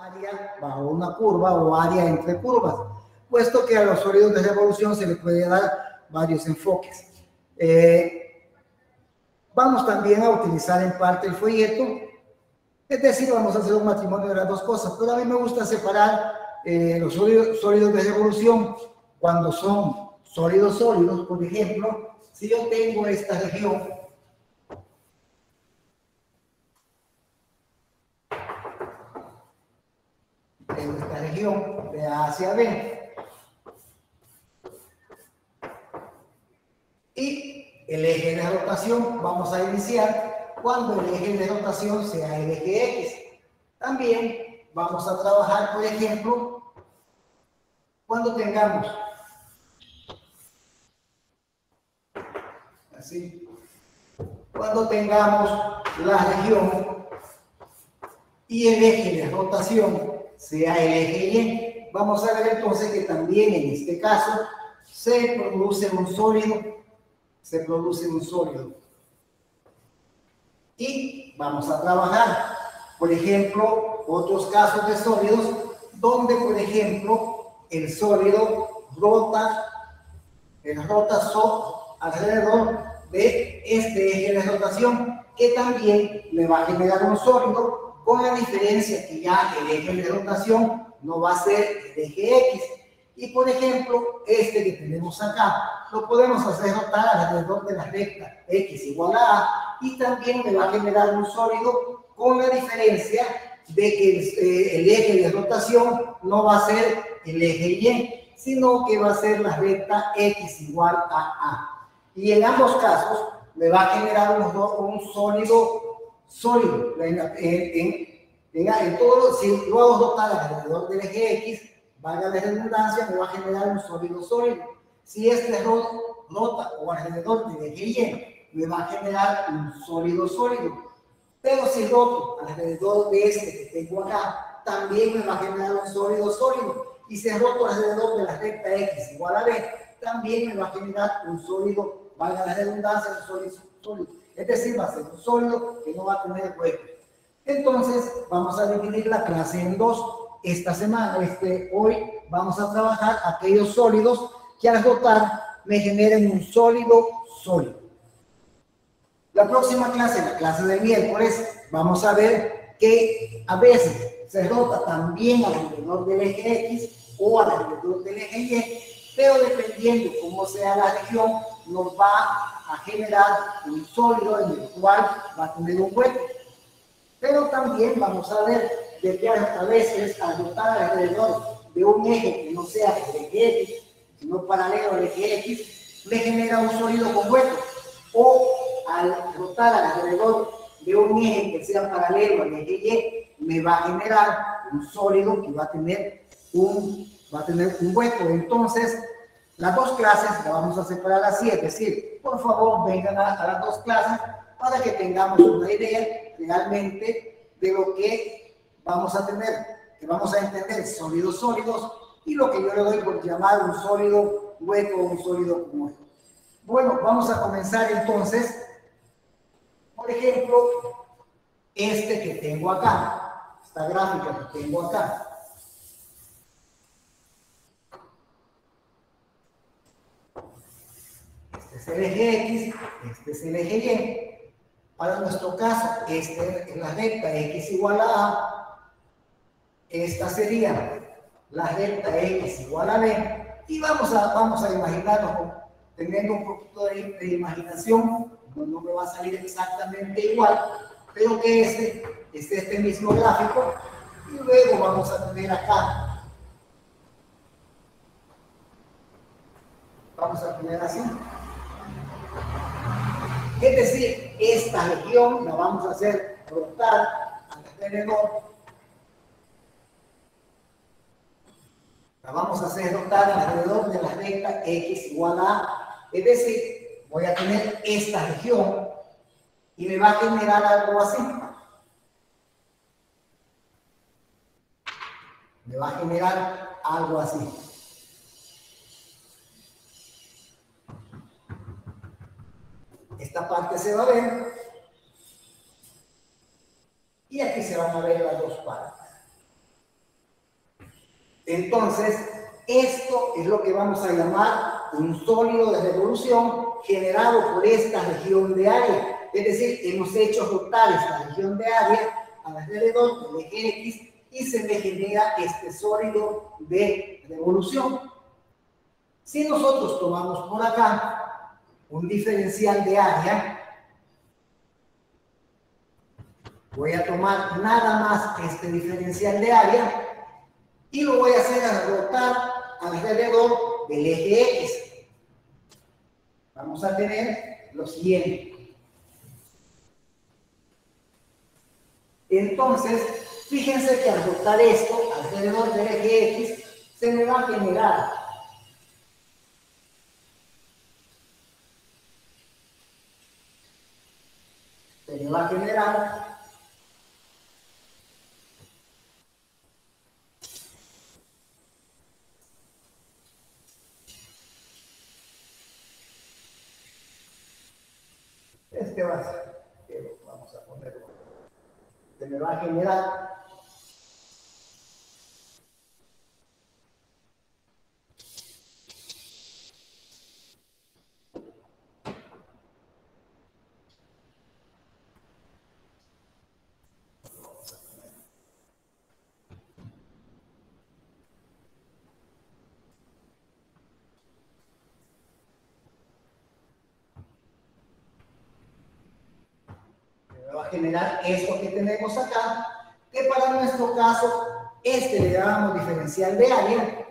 área bajo una curva o área entre curvas, puesto que a los sólidos de revolución se le puede dar varios enfoques. Vamos también a utilizar en parte el folleto, es decir, vamos a hacer un matrimonio de las dos cosas, pero a mí me gusta separar los sólidos de revolución cuando son sólidos, por ejemplo, si yo tengo esta región, en esta región de A hacia B, y el eje de rotación vamos a iniciar cuando el eje de rotación sea el eje X. También vamos a trabajar, por ejemplo, cuando tengamos así, cuando tengamos la región y el eje de rotación sea el eje Y, vamos a ver entonces que también en este caso se produce un sólido, y vamos a trabajar, por ejemplo, otros casos de sólidos donde, por ejemplo, el sólido rota alrededor de este eje de rotación, que también le va a generar un sólido, con la diferencia que ya el eje de rotación no va a ser el eje X. Y por ejemplo, este que tenemos acá, lo podemos hacer rotar alrededor de la recta X igual a A, y también le va a generar un sólido, con la diferencia de que el eje de rotación no va a ser el eje Y, sino que va a ser la recta X igual a A. Y en ambos casos me va a generar un sólido. En todo, si lo hago rotar alrededor del eje X, valga la redundancia, me va a generar un sólido. Si este rota o alrededor del eje Y, me va a generar un sólido. Pero si roto alrededor de este que tengo acá, también me va a generar un sólido. Y si roto alrededor de la recta X igual a B, también me va a generar un sólido, valga la redundancia, un sólido. Es decir, va a ser un sólido que no va a tener huecos. Entonces, vamos a dividir la clase en dos. Esta semana, hoy, vamos a trabajar aquellos sólidos que al rotar me generen un sólido. La próxima clase, la clase del miércoles, vamos a ver que a veces se rota también alrededor del eje X o alrededor del eje Y, pero dependiendo cómo sea la región, nos va a generar un sólido en el cual va a tener un hueco. Pero también vamos a ver de que a veces al rotar alrededor de un eje que no sea el eje X, sino paralelo al eje X, me genera un sólido con hueco. O al rotar alrededor de un eje que sea paralelo al eje Y, me va a generar un sólido que va a tener un hueco. Entonces, las dos clases las vamos a separar así, es decir, por favor vengan a las dos clases para que tengamos una idea realmente de lo que vamos a tener, que vamos a entender sólidos y lo que yo le doy por llamar un sólido hueco o un sólido con hueco. Bueno, vamos a comenzar entonces. Por ejemplo, este que tengo acá, esta gráfica que tengo acá. Este es el eje X, este es el eje Y. Para nuestro caso, este es la recta X igual a A. Esta sería la recta X igual a B. Y vamos a imaginarnos, teniendo un poquito de imaginación, no me va a salir exactamente igual, pero que es este mismo gráfico, y luego vamos a tener acá, vamos a tener así, es decir, esta región la vamos a hacer rotar alrededor, la vamos a hacer rotar alrededor de la recta X igual a A, es decir, voy a tener esta región y me va a generar algo así. Me va a generar algo así. Esta parte se va a ver y aquí se van a ver las dos partes. Entonces, esto es lo que vamos a llamar un sólido de revolución generado por esta región de área. Es decir, hemos hecho rotar esta región de área alrededor del eje X y se me genera este sólido de revolución. Si nosotros tomamos por acá un diferencial de área, voy a tomar nada más este diferencial de área y lo voy a hacer a rotar alrededor del eje X. Vamos a tener lo siguiente. Entonces, fíjense que al rotar esto alrededor del eje X, se me va a generar este va a ser, vamos a ponerlo, se me va a generar esto que tenemos acá, que para nuestro caso, le llamamos diferencial de área,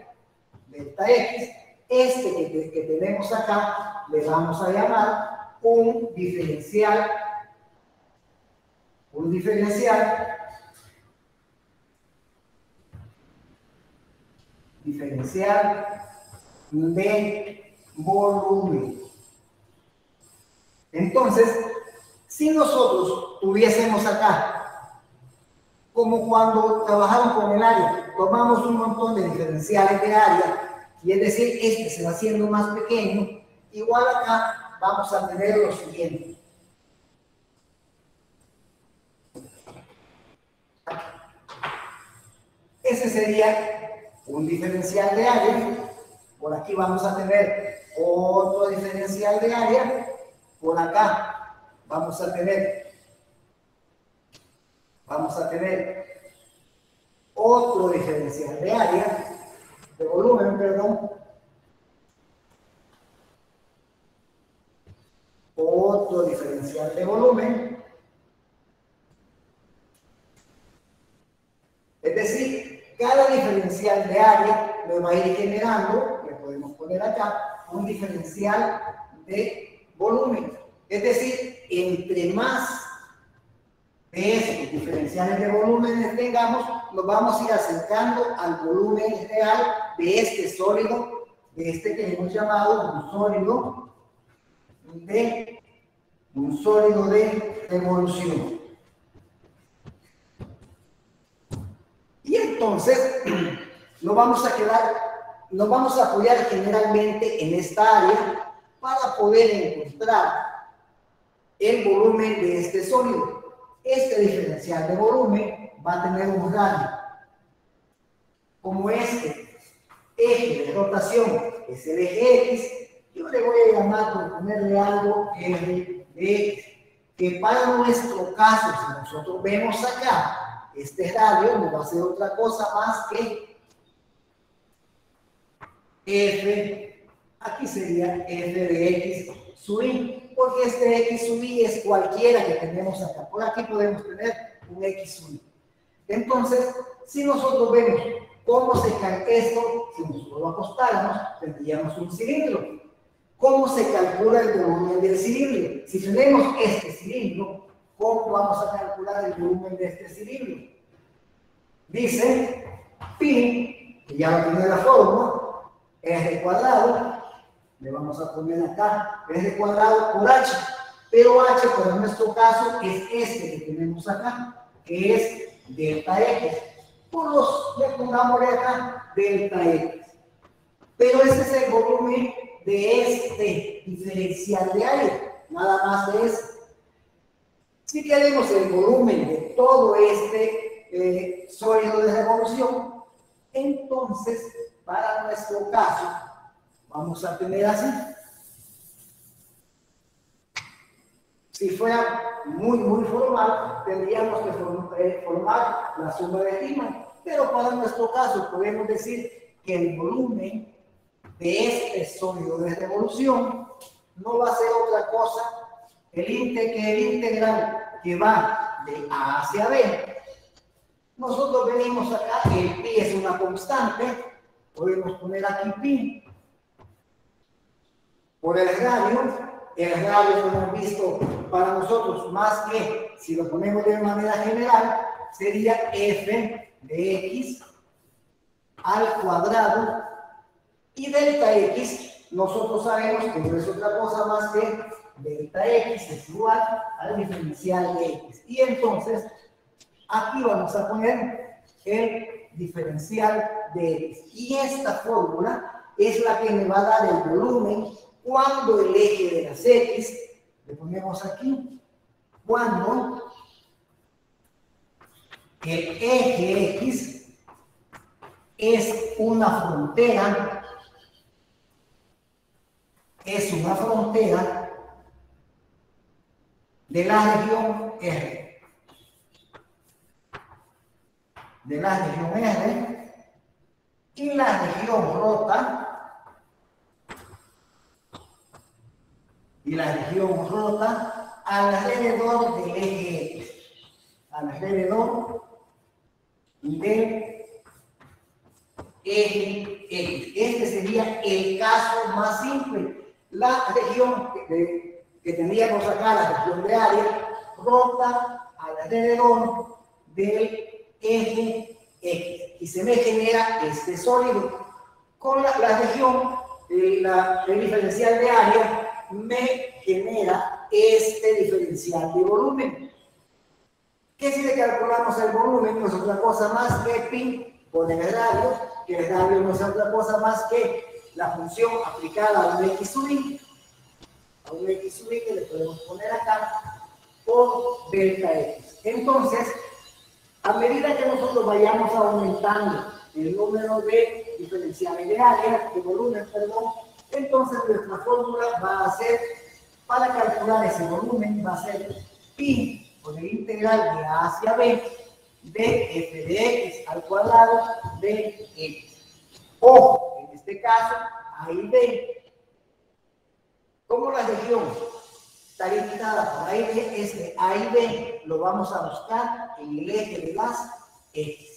delta X, que tenemos acá, le vamos a llamar un diferencial de volumen. Entonces, si nosotros tuviésemos acá, como cuando trabajamos con el área, tomamos un montón de diferenciales de área, y es decir, este se va haciendo más pequeño, igual acá vamos a tener lo siguiente. Ese sería un diferencial de área. Por aquí vamos a tener otro diferencial de área. Por acá vamos a tener otro diferencial de área, de volumen, perdón. Otro diferencial de volumen. Es decir, cada diferencial de área me va a ir generando, le podemos poner acá, un diferencial de volumen. Es decir, entre más de esos diferenciales de volúmenes tengamos, nos vamos a ir acercando al volumen real de este sólido, que hemos llamado un sólido de revolución. Y entonces nos vamos a apoyar generalmente en esta área para poder encontrar el volumen de este sólido. Este diferencial de volumen va a tener un radio. Como este eje de rotación es el eje X, yo le voy a llamar, por ponerle algo, R de X, que para nuestro caso, si nosotros vemos acá, este radio no va a ser otra cosa más que F, aquí sería F de X sub I, porque este X sub I es cualquiera que tenemos acá. Por aquí podemos tener un X sub I. Entonces, si nosotros vemos cómo se calcula esto, si nosotros lo acostáramos, tendríamos un cilindro. ¿Cómo se calcula el volumen del cilindro? Si tenemos este cilindro, ¿cómo vamos a calcular el volumen de este cilindro? Dice pi, que ya lo tiene la fórmula, R cuadrado, le vamos a poner acá R cuadrado por H, pero H para nuestro caso es este que tenemos acá, que es delta X. Le pongámosle acá delta X. Pero ese es el volumen de este diferencial de área, nada más de eso. Si queremos el volumen de todo este sólido de revolución, Entonces, para nuestro caso, vamos a tener así. Si fuera muy formal, tendríamos que formar la suma de Riemann. Pero para nuestro caso, podemos decir que el volumen de este sólido de revolución no va a ser otra cosa que el integral que va de A hacia B. Nosotros venimos acá, el pi es una constante, podemos poner aquí pi. Por el radio lo hemos visto para nosotros más que, si lo ponemos de manera general, sería f de x al cuadrado, y delta x, nosotros sabemos que no es otra cosa más que delta x es igual al diferencial de x. Y entonces, aquí vamos a poner el diferencial de x. Y esta fórmula es la que me va a dar el volumen cuando el eje de las x, le ponemos aquí, cuando el eje x es una frontera de la región R. De la región R, y la región rota, alrededor del eje X, alrededor del eje X. Este sería el caso más simple. La región que tendríamos acá, la región de área, rota alrededor del eje X y se me genera este sólido. Con la región, el diferencial de área me genera este diferencial de volumen. Que si le calculamos el volumen, no es otra cosa más que pi por el radio, que el radio no es otra cosa más que la función aplicada a un x sub i, que le podemos poner acá, por delta x. Entonces, a medida que nosotros vayamos aumentando el número de diferenciales de área, de volumen, perdón, entonces nuestra fórmula va a ser, para calcular ese volumen, va a ser pi por el integral de A hacia B de f de x al cuadrado de x. Ojo, en este caso, A y B. Como la región está limitada por A y B, este A y B lo vamos a buscar en el eje de las x.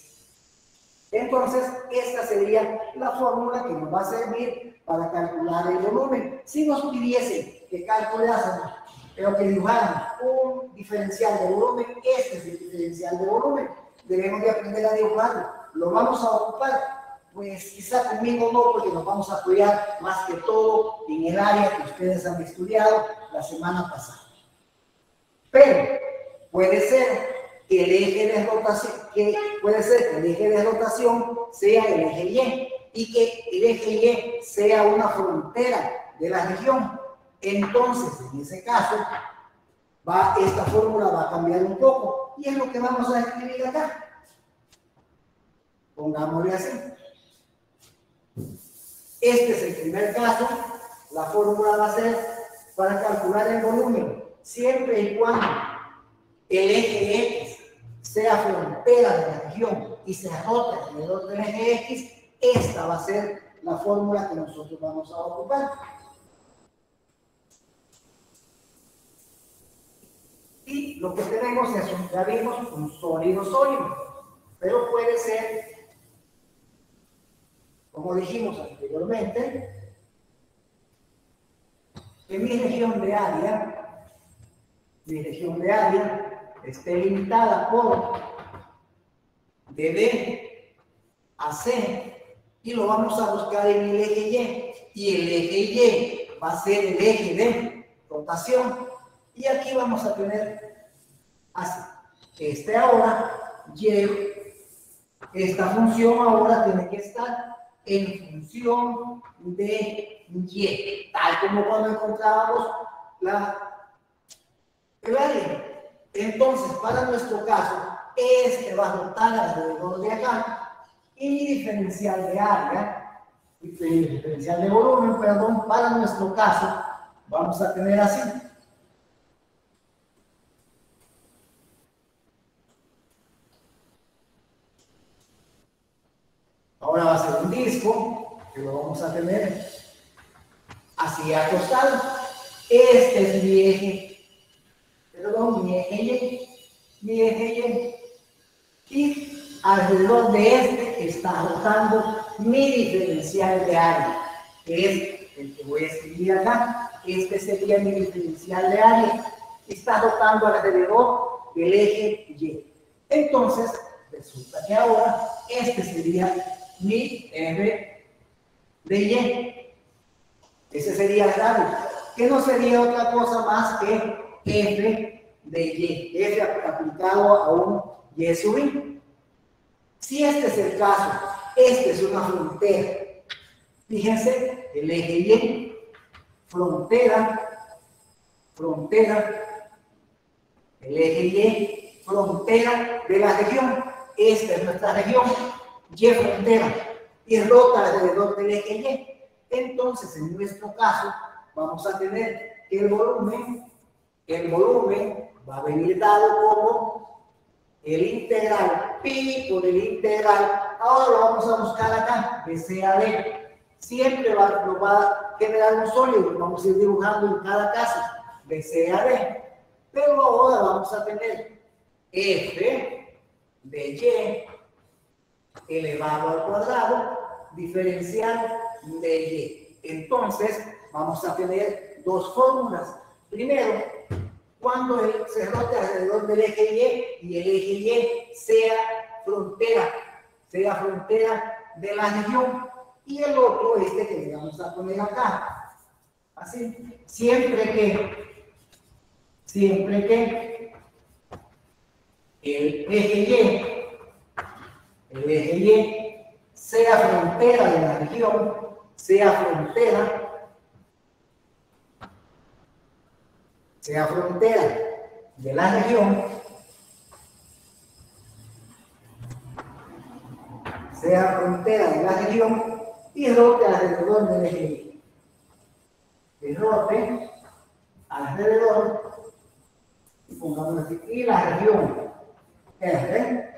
Entonces, esta sería la fórmula que nos va a servir para calcular el volumen. Si nos pidiesen que calculásemos, pero que dibujáramos un diferencial de volumen, este es el diferencial de volumen, debemos de aprender a dibujarlo. ¿Lo vamos a ocupar? Pues quizá conmigo no, porque nos vamos a apoyar más que todo en el área que ustedes han estudiado la semana pasada. Pero puede ser que el eje de rotación, sea el eje Y, y que el eje Y sea una frontera de la región. Entonces, en ese caso, esta fórmula va a cambiar un poco, y es lo que vamos a escribir acá. Pongámosle así. Este es el primer caso. La fórmula va a ser para calcular el volumen, siempre y cuando el eje X sea frontera de la región y se rote alrededor del eje X. Esta va a ser la fórmula que nosotros vamos a ocupar. Y lo que tenemos es ya vimos, un sólido, pero puede ser, como dijimos anteriormente, que mi región de área esté limitada por de B a C, y lo vamos a buscar en el eje Y, y el eje Y va a ser el eje de rotación, y aquí vamos a tener así, esta función ahora tiene que estar en función de Y, tal como cuando encontrábamos el área. Entonces, para nuestro caso, este va a rotar alrededor de acá, Y mi diferencial de área, diferencial de volumen, perdón, para nuestro caso, vamos a tener así. Ahora va a ser un disco, que lo vamos a tener así acostado. Este es mi eje, perdón, mi eje Y. Y alrededor de este está rotando mi diferencial de área, que es el que voy a escribir acá. Este sería mi diferencial de área. Está rotando alrededor del eje Y. Entonces, resulta que ahora este sería mi F de Y. Ese sería el radio, que no sería otra cosa más que F de Y. F aplicado a un Y sub I. Si este es el caso, este es una frontera. Fíjense, el eje Y, frontera, el eje Y, frontera de la región. Esta es nuestra región, Y frontera, y rota alrededor del eje Y. Entonces, en nuestro caso, vamos a tener que el volumen va a venir dado como el integral pi por el integral. Ahora lo vamos a buscar acá, que sea D. Siempre nos va a generar un sólido, vamos a ir dibujando en cada caso, de C a D. Pero ahora vamos a tener F de Y elevado al cuadrado, diferencial de Y. Entonces, vamos a tener dos fórmulas. Primero, cuando se rote alrededor del eje Y y el eje Y sea frontera de la región, y el otro, este que le vamos a poner acá. Así, siempre que el eje Y sea frontera de la región, sea frontera de la región, y rote alrededor del eje Y. Y rote alrededor, y pongamos así, y la región R,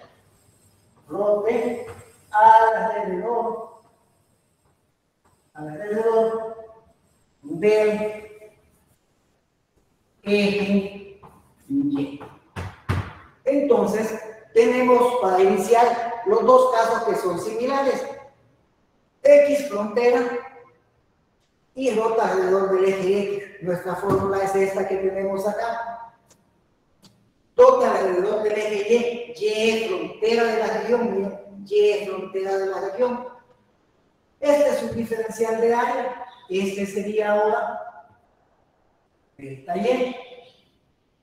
rote alrededor del eje Y. Entonces, tenemos para iniciar los dos casos que son similares. X frontera y rota alrededor del eje X. Nuestra fórmula es esta que tenemos acá. Rota alrededor del eje Y. Y frontera de la región. Miren, Y frontera de la región. Este es un diferencial de área. Este sería ahora delta Y.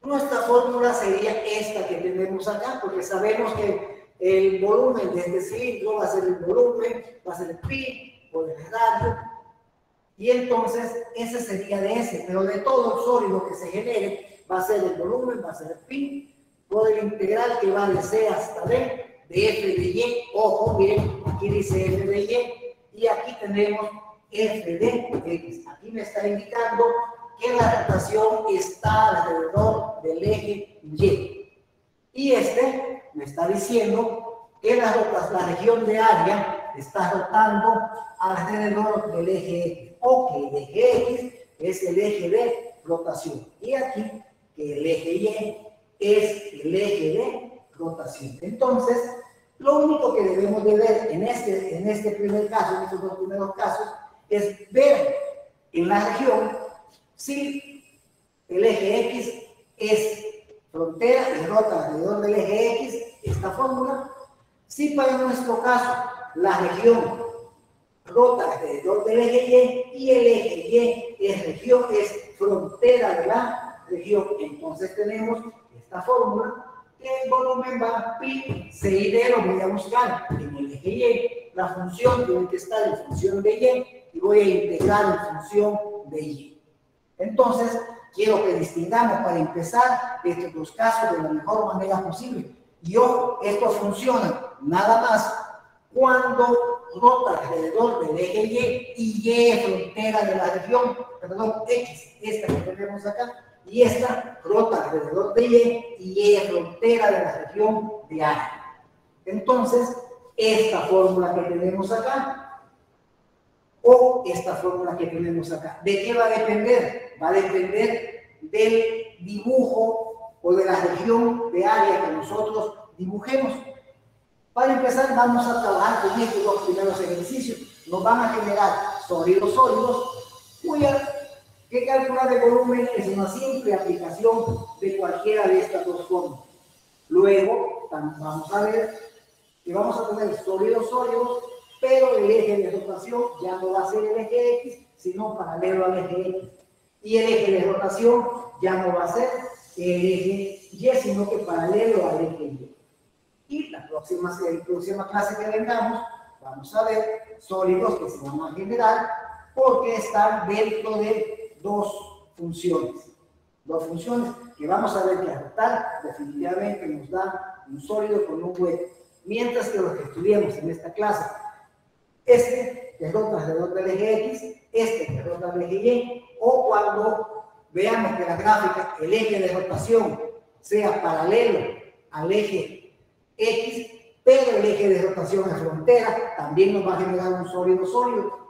Nuestra fórmula sería esta que tenemos acá, porque sabemos que el volumen de este cilindro va a ser el volumen, va a ser el pi por el radio, y entonces ese sería de ese, pero de todo el sólido que se genere va a ser el volumen, va a ser el pi por el integral que va de C hasta D, de F de Y. Ojo, miren, aquí dice F de Y, y aquí tenemos F de X. Aquí me está indicando que la rotación está alrededor del eje Y. Y este me está diciendo que la región de área está rotando alrededor del eje X, o que el eje X es el eje de rotación. Y aquí que el eje Y es el eje de rotación. Entonces, lo único que debemos de ver en este primer caso, en estos dos primeros casos, es ver en la región si el eje X es frontera y rota alrededor del eje X, esta fórmula. Si para nuestro caso la región rota alrededor del eje Y y el eje Y es frontera de la región, entonces tenemos esta fórmula, que el volumen va a pi, C y D lo voy a buscar en el eje Y. La función tiene que estar en función de Y voy a integrar en función de Y. Entonces, quiero que distingamos para empezar estos dos casos de la mejor manera posible. Y ojo, esto funciona nada más cuando rota alrededor del eje Y es frontera de la región, perdón, X, esta que tenemos acá, y esta rota alrededor de Y es frontera de la región de A. Entonces, esta fórmula que tenemos acá, o esta fórmula que tenemos acá, ¿de qué va a depender? Va a depender del dibujo o de la región de área que nosotros dibujemos. Para empezar, vamos a trabajar con estos dos primeros ejercicios. Nos van a generar sólidos, que calcular el volumen es una simple aplicación de cualquiera de estas dos fórmulas. Luego, vamos a ver que vamos a tener sólidos, pero el eje de rotación ya no va a ser el eje X, sino paralelo al eje X. Y el eje de rotación ya no va a ser el eje Y, sino que paralelo al eje Y. Y la próxima clase que vengamos, vamos a ver sólidos que se van a generar porque están dentro de dos funciones que vamos a ver que al rotar definitivamente nos da un sólido con un hueco. Mientras que los que estudiamos en esta clase, que rota alrededor del eje X, que rota al eje Y, o cuando veamos que la gráfica, el eje de rotación sea paralelo al eje X, pero el eje de rotación es frontera, también nos va a generar un sólido.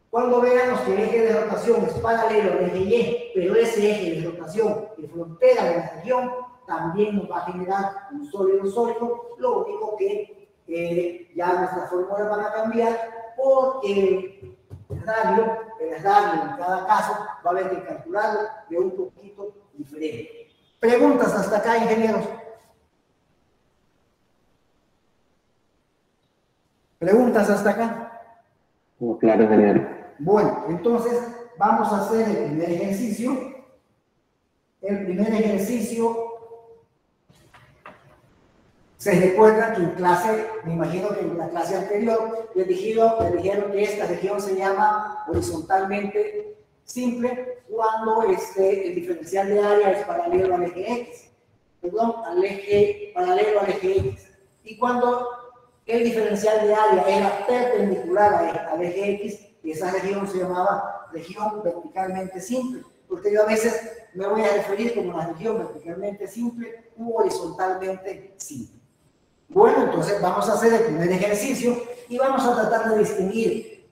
Cuando veamos que el eje de rotación es paralelo al eje Y, pero ese eje de rotación es frontera de la región, también nos va a generar un sólido. Lo único que ya nuestras fórmulas van a cambiar porque el radio en cada caso va a haber que calcularlo de un poquito diferente. Preguntas hasta acá, ingenieros. ¿Preguntas hasta acá? Oh, claro, ingeniero. Bueno, entonces vamos a hacer el primer ejercicio. El primer ejercicio, se recuerda que en clase, me imagino que en la clase anterior, les dijeron que esta región se llama horizontalmente simple cuando el diferencial de área es paralelo al eje X. Paralelo al eje X. Y cuando el diferencial de área era perpendicular al eje X, y esa región se llamaba región verticalmente simple, porque yo a veces me voy a referir como una región verticalmente simple u horizontalmente simple. Bueno, entonces vamos a hacer el primer ejercicio y vamos a tratar de distinguir,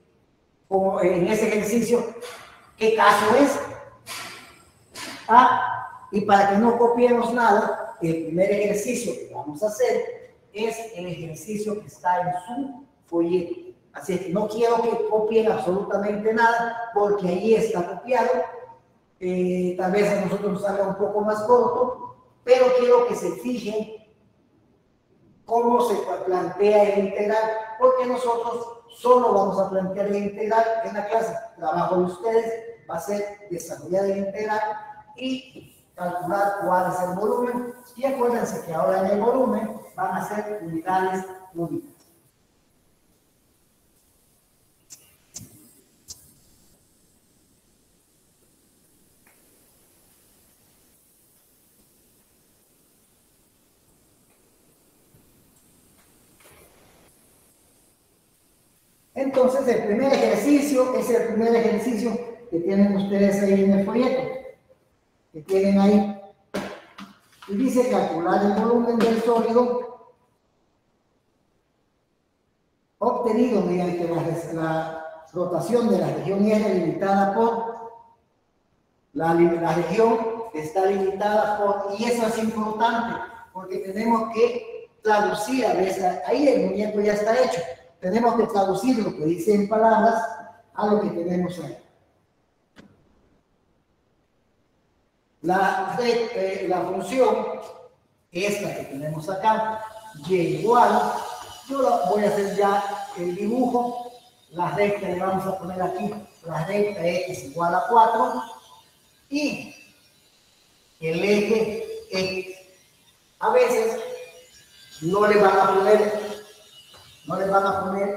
como en ese ejercicio, qué caso es. Y para que no copiemos nada, el primer ejercicio que vamos a hacer es el ejercicio que está en su folleto. Así es que no quiero que copien absolutamente nada porque ahí está copiado. Tal vez a nosotros nos salga un poco más corto, pero quiero que se fijen cómo se plantea el integral, porque nosotros solo vamos a plantear el integral en la clase. El trabajo de ustedes va a ser desarrollar el integral y calcular cuál es el volumen. Y acuérdense que ahora en el volumen van a ser unidades únicas. Entonces, el primer ejercicio es el primer ejercicio que tienen ustedes ahí en el folleto, que tienen ahí. Y dice calcular el volumen del sólido obtenido mediante la rotación de la región Y limitada por la región está limitada por, y eso es importante, porque tenemos que traducir a veces, ahí el muñeco ya está hecho. Tenemos que traducir lo que dice en palabras a lo que tenemos ahí. La función, esta que tenemos acá, y igual, yo voy a hacer ya el dibujo. La recta le vamos a poner aquí, la recta X igual a 4, y el eje X. A veces no le van a poner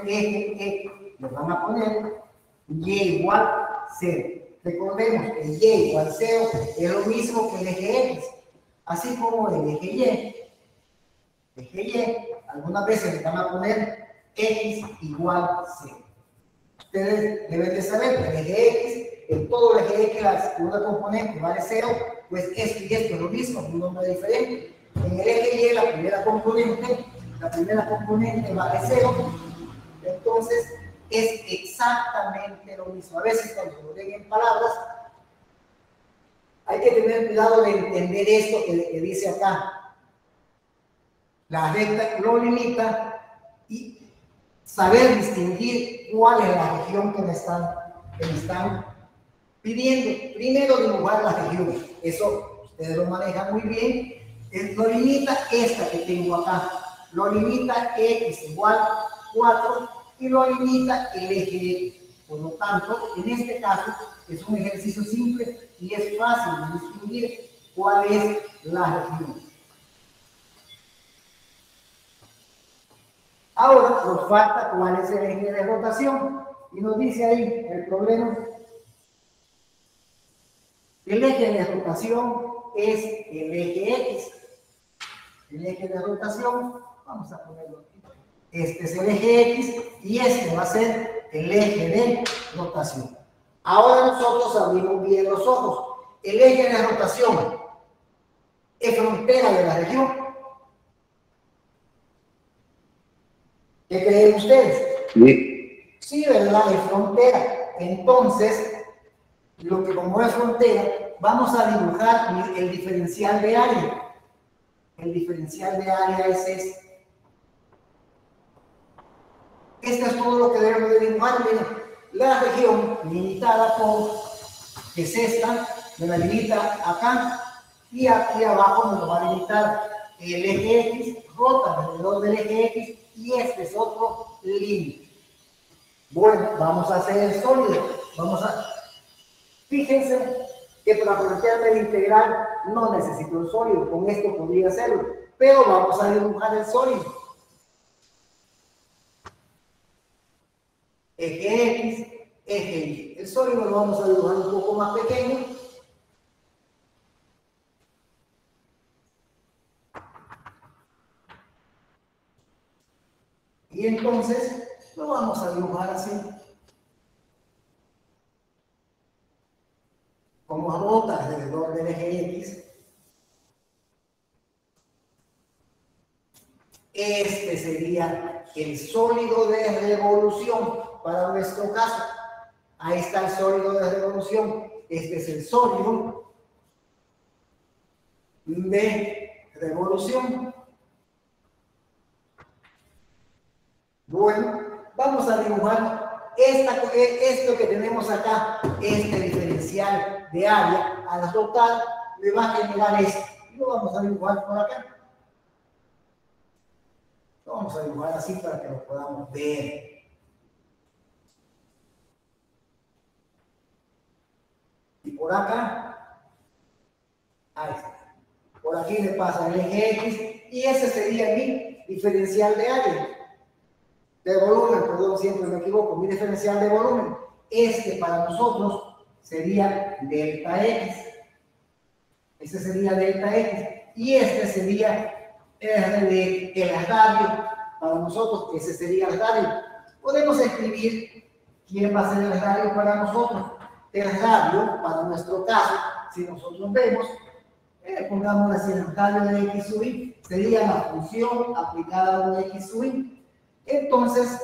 eje X, le van a poner Y igual 0. Recordemos que Y igual 0 es lo mismo que el eje X, así como el eje Y. Algunas veces le van a poner x igual 0. Ustedes deben de saber que el eje x, en todo el eje x, la segunda componente vale 0, pues esto y esto es lo mismo, un nombre diferente. En el eje y, la primera componente vale 0, entonces es exactamente lo mismo. A veces cuando lo ven en palabras, hay que tener cuidado de entender esto que dice acá. La recta lo limita y saber distinguir cuál es la región que me están pidiendo. Primero dibujar la región. Eso ustedes lo manejan muy bien. Lo limita esta que tengo acá. Lo limita x igual 4 y lo limita el eje x. Por lo tanto, en este caso es un ejercicio simple y es fácil de distinguir cuál es la región. Ahora nos falta cuál es el eje de rotación y nos dice ahí el problema. El eje de rotación es el eje X. El eje de rotación, vamos a ponerlo aquí. Este es el eje X y este va a ser el eje de rotación. Ahora nosotros abrimos bien los ojos. El eje de rotación es frontera de la región. ¿Qué creen ustedes? Sí. Sí, ¿verdad? Es frontera. Entonces, como es frontera, vamos a dibujar el diferencial de área. El diferencial de área es este. Esto es todo lo que debemos de dibujar. Miren, la región limitada por, que es esta, me la limita acá, y aquí abajo me lo va a limitar el eje X, rota alrededor del eje X, y este es otro límite. Bueno, vamos a hacer el sólido. Fíjense que para plantearme el integral no necesito el sólido, con esto podría hacerlo, pero vamos a dibujar el sólido. Eje X, eje Y. El sólido lo vamos a dibujar un poco más pequeño. Y entonces lo vamos a dibujar así. Como rota alrededor del eje X. Este sería el sólido de revolución para nuestro caso. Ahí está el sólido de revolución. Este es el sólido de revolución. Bueno, vamos a dibujar esto que tenemos acá, este diferencial de área. Al rotar le va a generar esto. Y lo vamos a dibujar por acá. Lo vamos a dibujar así para que lo podamos ver. Y por acá, ahí está. Por aquí le pasa el eje X y ese sería mi diferencial de área. De volumen, perdón, siempre me equivoco, mi diferencial de volumen. Este para nosotros sería delta X. Este sería delta X. Y este sería el radio. Para nosotros, ese sería el radio. Podemos escribir quién va a ser el radio para nosotros. El radio, para nuestro caso, si nosotros vemos, pongamos así, el radio de X sub Y, sería la función aplicada a un X sub Y. Entonces,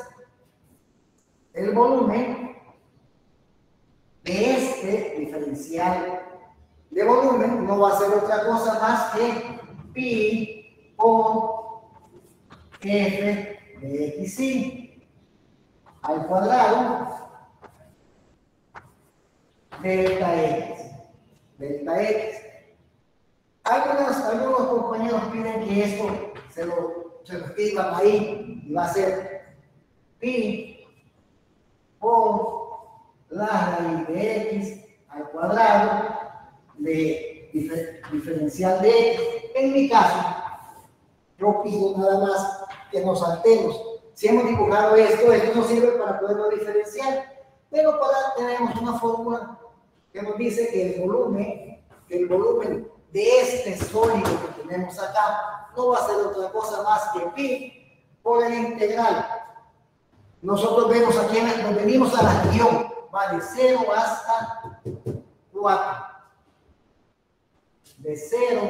el volumen de este diferencial de volumen no va a ser otra cosa más que pi por f de xy al cuadrado delta x. Delta x. Algunos compañeros piden que esto se lo escriban ahí y va a ser pi por la raíz de x al cuadrado de diferencial de x. En mi caso, yo pido nada más que nos saltemos. Si hemos dibujado esto nos sirve para poderlo diferenciar, pero tenemos una fórmula que nos dice que el volumen de este sólido que tenemos acá no va a ser otra cosa más que pi por el integral Nosotros vemos aquí, nos venimos a la región, va de 0 hasta 4. De 0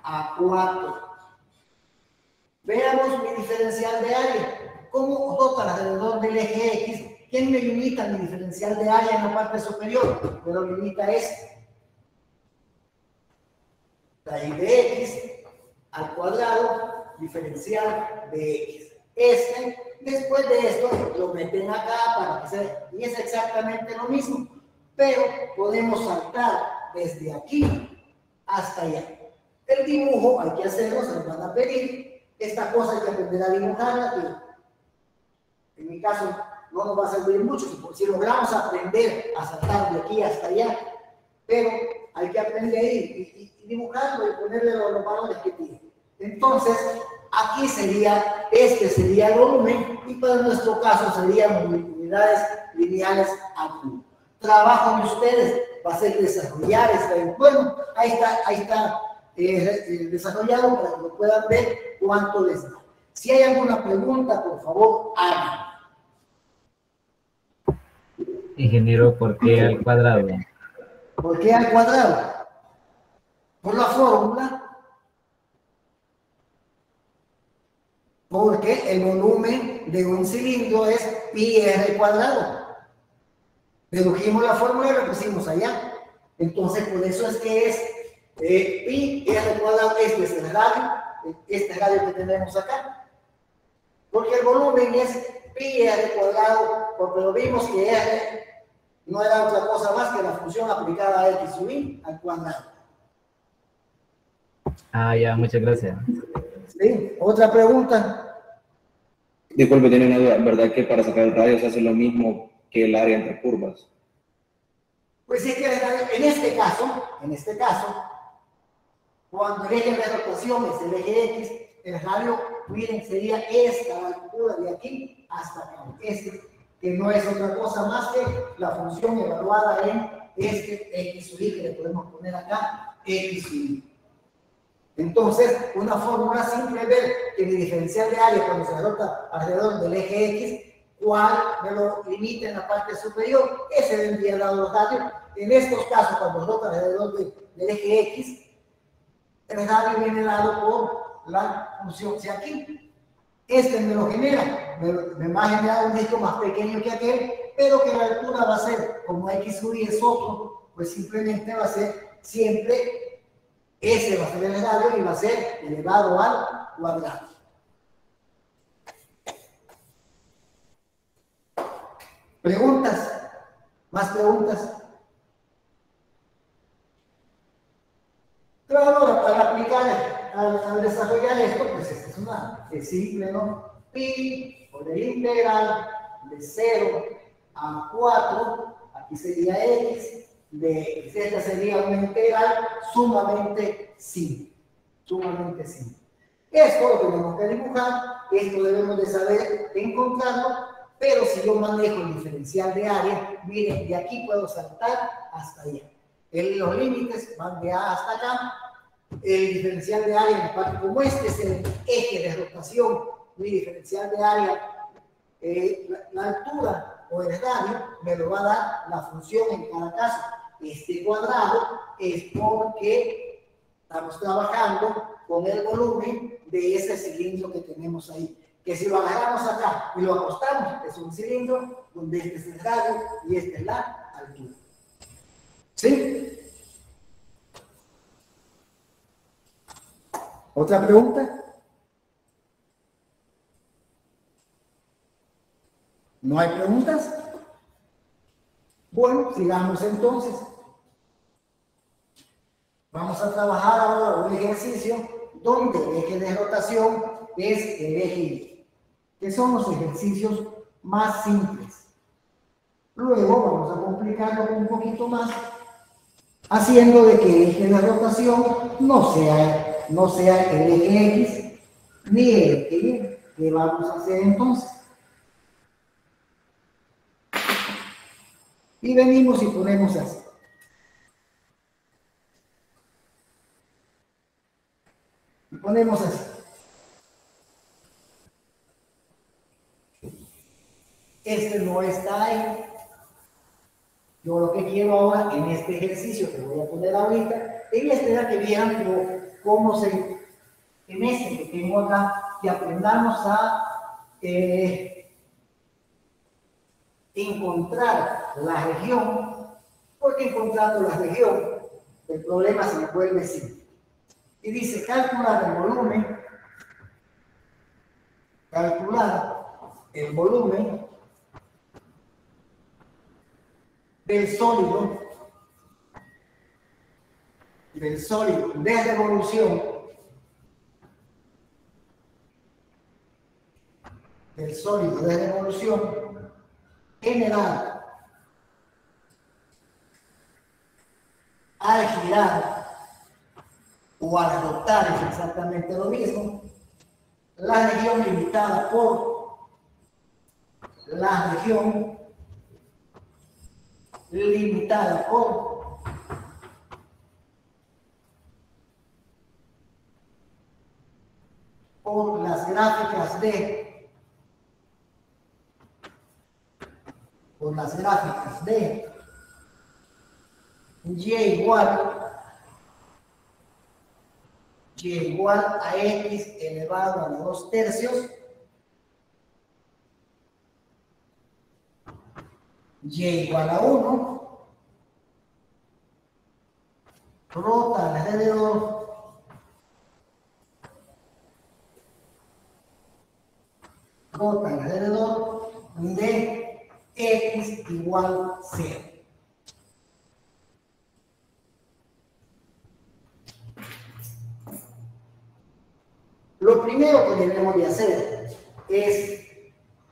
a 4. Veamos mi diferencial de área. ¿Cómo rota alrededor del eje X? ¿Quién me limita mi diferencial de área en la parte superior? Me lo limita este. Raíz de X al cuadrado, diferencial de X. Después de esto, lo meten acá para que sea, y es exactamente lo mismo, pero podemos saltar desde aquí hasta allá. El dibujo hay que hacerlo, se nos van a pedir. Esta cosa hay que aprender a dibujarla, que en mi caso no nos va a servir mucho, si logramos aprender a saltar de aquí hasta allá, pero hay que aprender y dibujarlo y ponerle los valores que tiene. Entonces, aquí sería, este sería el volumen y para nuestro caso serían unidades lineales a cubo. Trabajo de ustedes va a ser desarrollar este, bueno, ahí está desarrollado para que lo puedan ver cuánto les da. Si hay alguna pregunta, por favor, hagan. Ingeniero, ¿por qué al cuadrado? ¿Por qué al cuadrado? Por la fórmula. Porque el volumen de un cilindro es pi r cuadrado. Dedujimos la fórmula y la pusimos allá. Entonces, por eso es que es pi r cuadrado. Este es el radio, este radio que tenemos acá. Porque el volumen es pi r cuadrado, porque lo vimos que r no era otra cosa más que la función aplicada a x sub i al cuadrado. Ah, ya, muchas gracias. ¿Sí? ¿Otra pregunta? Disculpe, tiene una duda. ¿Verdad que para sacar el radio se hace lo mismo que el área entre curvas? Pues es que en este caso, cuando el eje de rotación es el eje X, el radio, miren, sería esta altura de aquí hasta acá. Que no es otra cosa más que la función evaluada en este X sub i, que le podemos poner acá, X sub i. Entonces, una fórmula simple ver que mi diferencial de área cuando se rota alrededor del eje X, cuál me lo limita en la parte superior, ese vendría dado los radios. En estos casos, cuando rota alrededor del eje X, el radio viene dado por la función C aquí. Este me lo genera, me va a generar un disco más pequeño que aquel, pero que la altura va a ser, como X sub i es otro, pues simplemente va a ser siempre, ese va a ser el radio y va a ser elevado al cuadrado. ¿Preguntas? ¿Más preguntas? Pero ahora, para aplicar, al desarrollar esto, pues esta es simple, ¿no? Pi por el integral de 0 a 4, aquí sería x, de z sería una integral sumamente simple. Sumamente simple. Esto lo tenemos que dibujar, esto debemos de saber encontrarlo, pero si yo manejo el diferencial de área, miren, de aquí puedo saltar hasta allá. Los límites van de A hasta acá. El diferencial de área, como este es el eje de rotación, mi diferencial de área, la altura o el radio me lo va a dar la función en cada caso. Este cuadrado es porque estamos trabajando con el volumen de ese cilindro que tenemos ahí. Que si lo agarramos acá y lo acostamos, es un cilindro donde este es el radio y esta es la altura. ¿Sí? ¿Otra pregunta? ¿No hay preguntas? Bueno, sigamos entonces. Vamos a trabajar ahora un ejercicio donde el eje de rotación es el eje Y, que son los ejercicios más simples. Luego vamos a complicarlo un poquito más, haciendo de que el eje de rotación no sea el eje X ni el eje Y. ¿Qué vamos a hacer entonces? Y venimos y ponemos así. Y ponemos así. Este no está ahí. Yo lo que quiero ahora, en este ejercicio que voy a poner ahorita, en este era que vieran cómo se, en este que tengo acá, que aprendamos a encontrar la región, porque encontrando la región, el problema se vuelve simple. Y dice, calcular el volumen del sólido de revolución general al girar o al rotar, es exactamente lo mismo. La región limitada por las gráficas de y igual a x elevado a 2/3, y igual a 1, rota alrededor de x igual 0. Lo primero que debemos de hacer es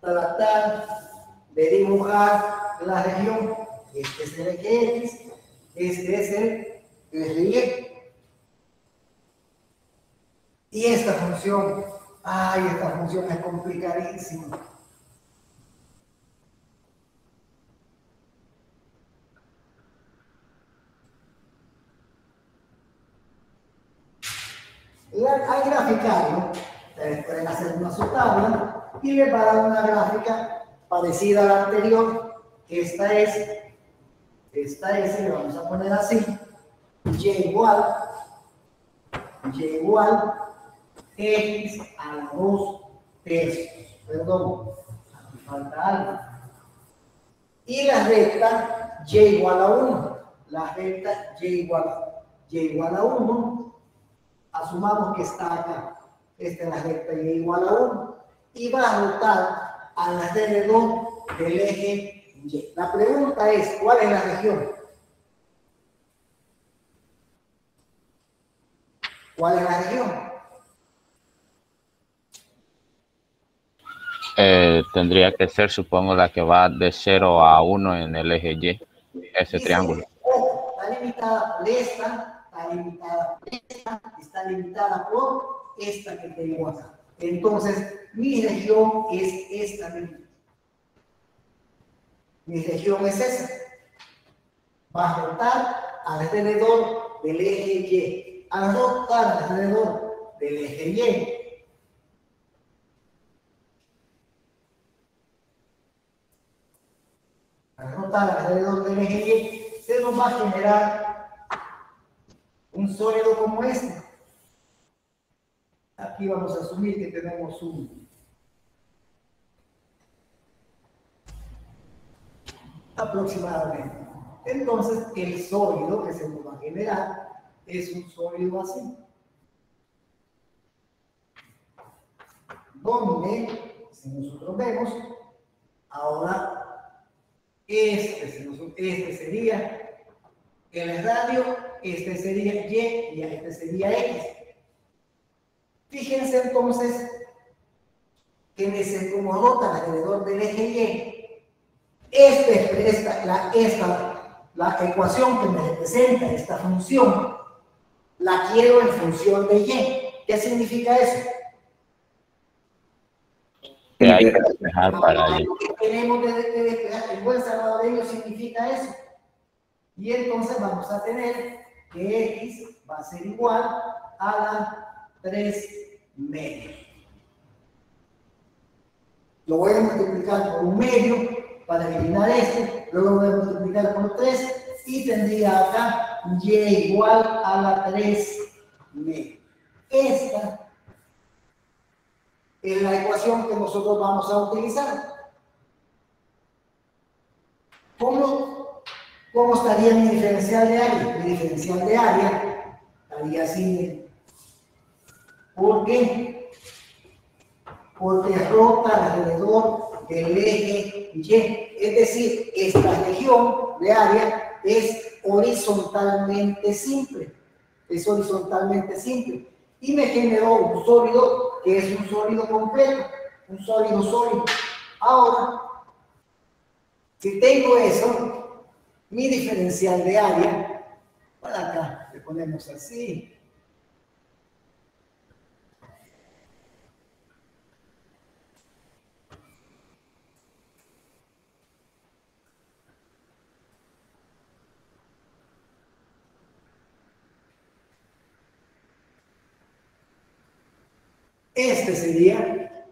tratar de dibujar la región. Este es el eje X, este es el eje Y. Y esta función, esta función es complicadísima. Al graficarlo, ustedes pueden hacer una subtabla y les va a dar una gráfica parecida a la anterior. Esta es, le vamos a poner así, y igual x a la 2/3. Perdón, aquí falta algo. Y la recta y igual a 1. La recta y igual a 1. Asumamos que está acá. Esta es la recta y igual a 1. Y va a rotar alrededor del eje Y. La pregunta es, ¿cuál es la región? ¿Cuál es la región? Tendría que ser, supongo, la que va de 0 a 1 en el eje Y, ese triángulo. Está limitada por esta, está limitada por esta, está limitada por esta que tengo acá. Entonces, mi región es esta misma. Mi región es esa. Va a rotar alrededor del eje Y. Al rotar alrededor del eje Y, alrededor del eje Y, se nos va a generar un sólido como este. Aquí vamos a asumir que tenemos un aproximadamente. Entonces, el sólido que se nos va a generar es un sólido así. Donde, si nosotros vemos, ahora este sería el radio, este sería Y y este sería X. Fíjense entonces que como rota alrededor del eje Y, la ecuación que me representa esta función, la quiero en función de Y. ¿Qué significa eso? Que hay que despejar para Y. Lo que tenemos de despejar, el buen salvadoreño significa eso. Y entonces vamos a tener que X va a ser igual a la 3 media. Lo voy a multiplicar por un medio para eliminar este, luego voy a multiplicar por 3 y tendría acá y igual a la 3 medio. Esta es la ecuación que nosotros vamos a utilizar. ¿Cómo estaría mi diferencial de área? Mi diferencial de área estaría así. ¿Por qué? Porque rota alrededor del eje Y. Es decir, esta región de área es horizontalmente simple. Es horizontalmente simple. Y me generó un sólido que es un sólido completo. Un sólido sólido. Ahora, si tengo eso, mi diferencial de área, para acá le ponemos así. Este sería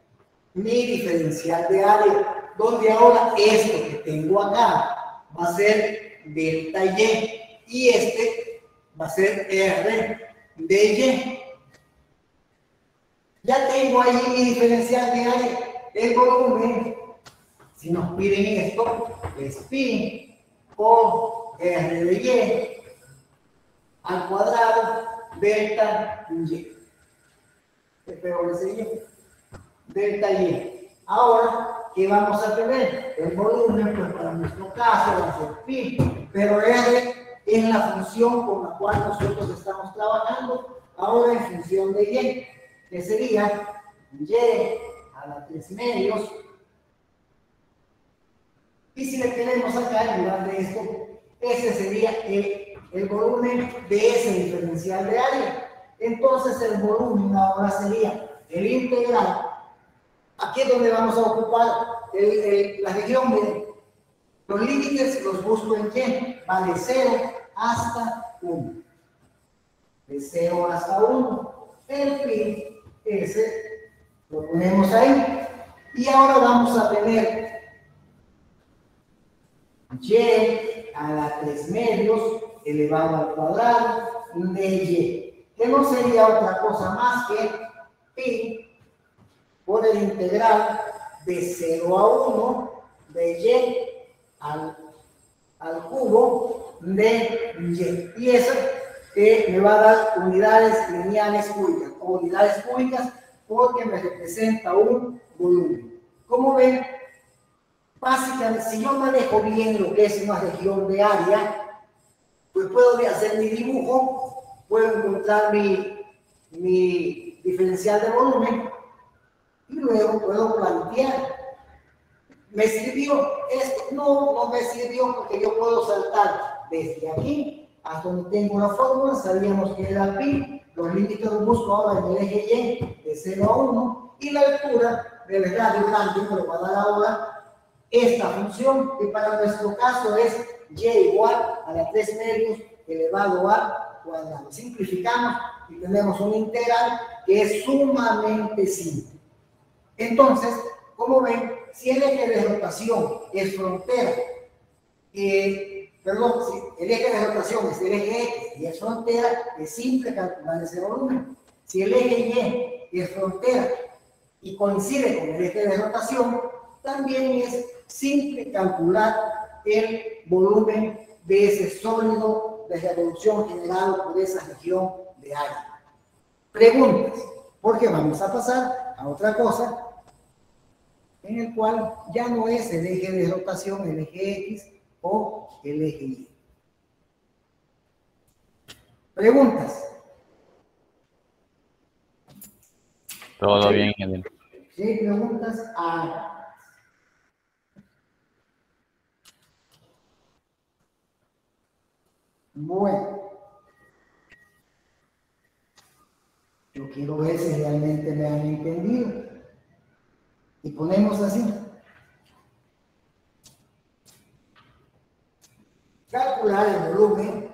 mi diferencial de área, donde ahora esto que tengo acá va a ser delta Y y este va a ser R de Y. Ya tengo ahí mi diferencial de área, el volumen. Si nos piden esto, es pi por R de Y al cuadrado delta Y. Pero le delta Y. Ahora, ¿qué vamos a tener? El volumen, pues para nuestro caso va a ser pi, pero R es la función con la cual nosotros estamos trabajando, ahora en función de Y, que sería Y a la 3 medios. Y si le queremos sacar en lugar de esto, ese sería el volumen de ese diferencial de área. Entonces el volumen ahora sería el integral. Aquí es donde vamos a ocupar la región de los límites, los busco en Y, va de 0 hasta 1. De 0 hasta 1. El pi, ese, lo ponemos ahí. Y ahora vamos a tener Y a la 3 medios elevado al cuadrado de Y, que no sería otra cosa más que pi por el integral de 0 a 1 de Y al cubo de Y. Y eso me va a dar unidades lineales cúbicas, o unidades cúbicas, porque me representa un volumen. Como ven, básicamente, si yo manejo bien lo que es una región de área, pues puedo hacer mi dibujo, puedo encontrar mi diferencial de volumen, y luego puedo plantear. ¿Me sirvió esto? No, no me sirvió porque yo puedo saltar desde aquí hasta donde tengo la fórmula. Sabíamos que era pi, los límites los busco ahora en el eje Y de 0 a 1 y la altura del radio grande me lo va a dar ahora esta función, que para nuestro caso es Y igual a la 3 medios elevado al cuadrado. Simplificamos y tenemos un integral que es sumamente simple. Entonces, como ven, si el eje de rotación es frontera, perdón, si el eje de rotación es el eje X y es frontera, es simple calcular ese volumen. Si el eje Y es frontera y coincide con el eje de rotación, también es simple calcular el volumen de ese sólido de revolución generado por esa región de área. Preguntas, porque vamos a pasar a otra cosa en el cual ya no es el eje de rotación, el eje X o el eje Y. Preguntas. Todo bien, ingeniero. Sí, preguntas. Bueno, yo quiero ver si realmente me han entendido. Y ponemos así. Calcular el volumen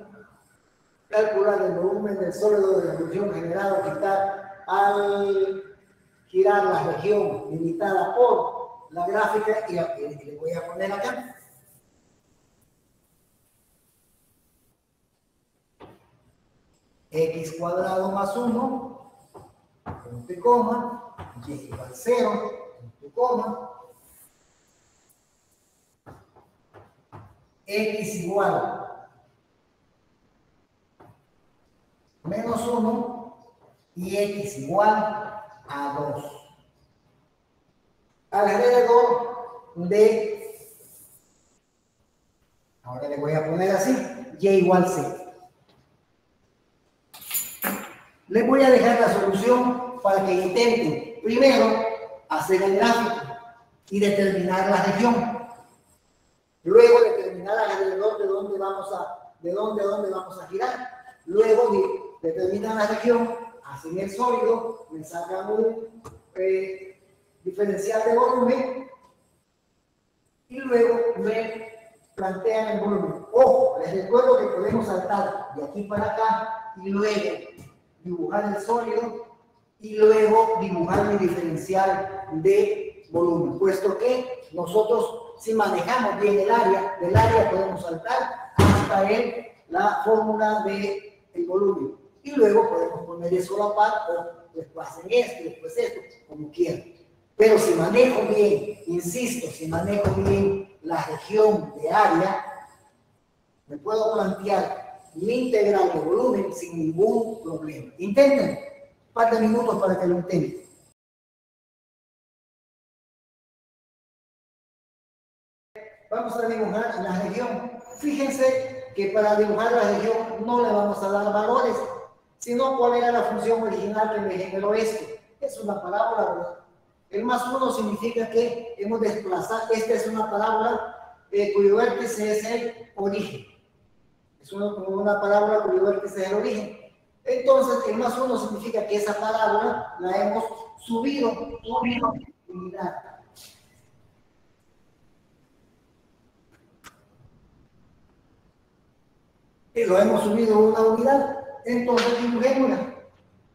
del sólido de revolución generado al girar la región limitada por la gráfica y le voy a poner acá. X cuadrado más 1, punto y coma, y igual 0, punto y coma, X igual menos 1 y X igual a 2. Alrededor de, ahora le voy a poner así, y igual 0. Les voy a dejar la solución para que intenten primero hacer el gráfico y determinar la región. Luego determinar alrededor de dónde vamos a girar. Luego determinar la región, hacen el sólido, me sacan un diferencial de volumen y luego me plantean el volumen. Ojo, les recuerdo que podemos saltar de aquí para acá y luego dibujar el sólido y luego dibujar el diferencial de volumen, puesto que nosotros, si manejamos bien el área, del área podemos saltar hasta la fórmula del volumen y luego podemos poner eso a la par o después hacen esto, después esto, como quieran. Pero si manejo bien, insisto, si manejo bien la región de área, me puedo plantear mi integral de volumen sin ningún problema. Intenten, un par de minutos para que lo intenten. Vamos a dibujar la región. Fíjense que para dibujar la región no le vamos a dar valores, sino cuál era la función original que me generó esto. Es una parábola, ¿verdad? El más 1 significa que hemos desplazado, esta es una parábola cuyo vértice es el origen. Es una parábola cuyo vértice es el origen. Entonces, el más 1 significa que esa parábola la hemos subido una unidad. Y lo hemos subido una unidad. Entonces, dibujémosla.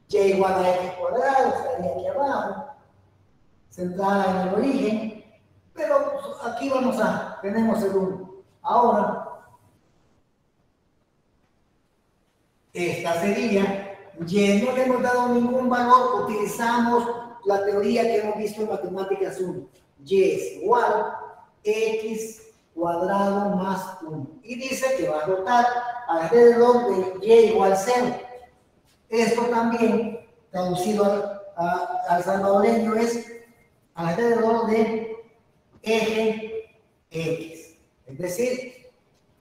Y igual a x cuadrado, estaría aquí abajo, centrada en el origen. Pero pues, aquí tenemos el 1. Ahora, esta sería, y no le hemos dado ningún valor, utilizamos la teoría que hemos visto en Matemáticas 1. Y es igual x cuadrado más 1. Y dice que va a rotar alrededor de y igual 0. Esto también, traducido al salvadoreño, es alrededor de eje x. Es decir,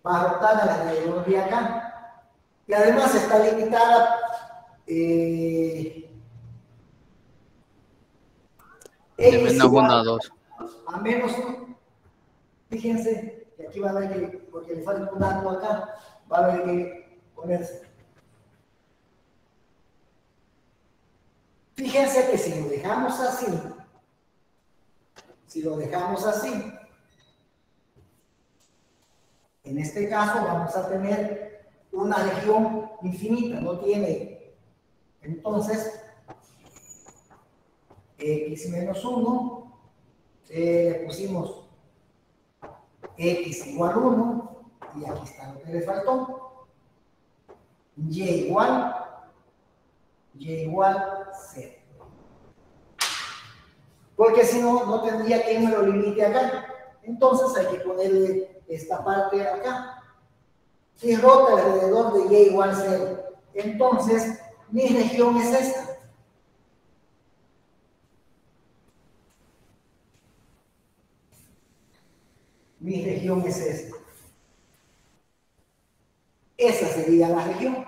va a rotar alrededor de acá. Y además está limitada de menos 1 a 2. A menos 1. Fíjense que aquí va a haber que, porque le falta un dato acá, va a haber que ponerse. Fíjense que si lo dejamos así, en este caso vamos a tener una región infinita, no tiene. Entonces, x menos 1, le pusimos x igual 1, y aquí está lo que le faltó. Y igual 0. Porque si no, no tendría que me lo limite acá. Entonces hay que ponerle esta parte acá. Y rota alrededor de y igual 0. Entonces, mi región es esta. Mi región es esta. Esa sería la región.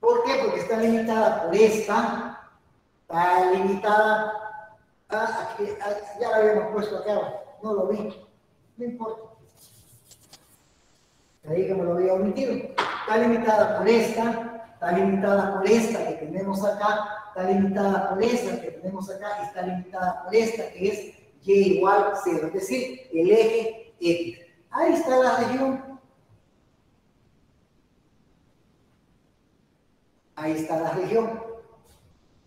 ¿Por qué? Porque está limitada por esta. Está limitada aquí, ya la habíamos puesto acá. No lo vi. No importa. Ahí que me lo había omitido. Está limitada por esta. Está limitada por esta que tenemos acá. Está limitada por esta que tenemos acá. Está limitada por esta que es y igual 0. Es decir, el eje X. Ahí está la región. Ahí está la región.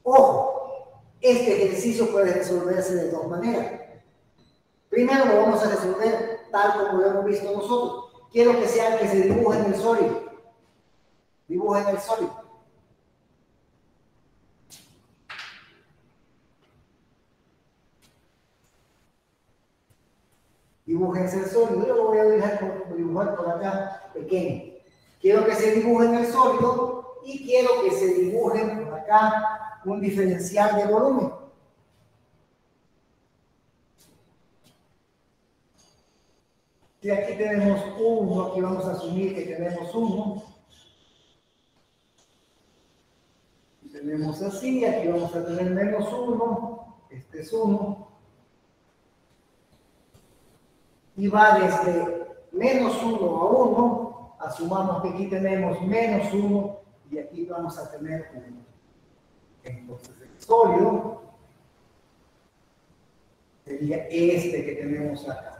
Ojo, este ejercicio puede resolverse de dos maneras. Primero lo vamos a resolver tal como lo hemos visto nosotros. Quiero que se dibuje en el sólido. Dibujen el sólido. Dibújense el sólido. Yo lo voy a dibujar por acá pequeño. Quiero que se dibujen el sólido y quiero que se dibujen por acá un diferencial de volumen. Si aquí tenemos 1, aquí vamos a asumir que tenemos 1. Tenemos así, aquí vamos a tener menos 1. Este es 1. Y va desde menos 1 a 1, asumamos que aquí tenemos menos 1 y aquí vamos a tener 1. Entonces el sólido sería este que tenemos acá.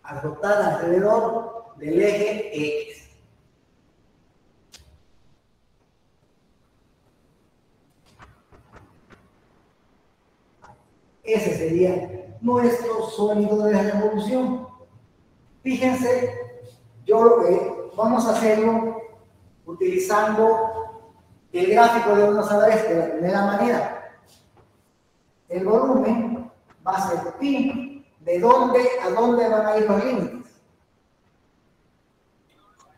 Al rotar alrededor del eje X. Ese sería nuestro sólido de revolución. Fíjense, vamos a hacerlo utilizando el gráfico de una sola vez de la primera manera. El volumen va a ser pi. ¿De dónde a dónde van a ir los límites?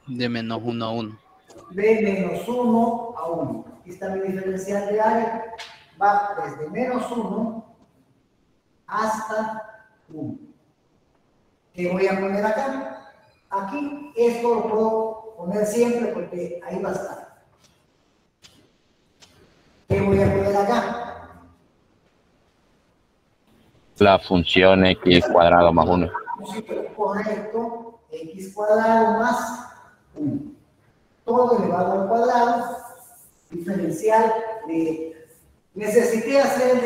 De menos 1 a 1. De menos 1 a 1. Aquí está mi diferencial de área. Va desde menos 1 hasta 1. ¿Qué voy a poner acá? Aquí esto lo puedo poner siempre porque ahí va a estar. ¿Qué voy a poner acá? La función x cuadrado más 1. Correcto, x cuadrado más 1. Todo elevado al cuadrado, diferencial de x. ¿Necesité hacer